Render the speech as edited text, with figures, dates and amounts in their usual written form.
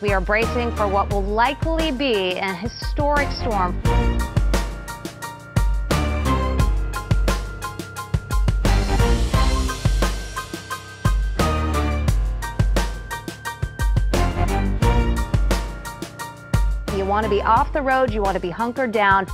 We are bracing for what will likely be an historic storm. You want to be off the road, you want to be hunkered down.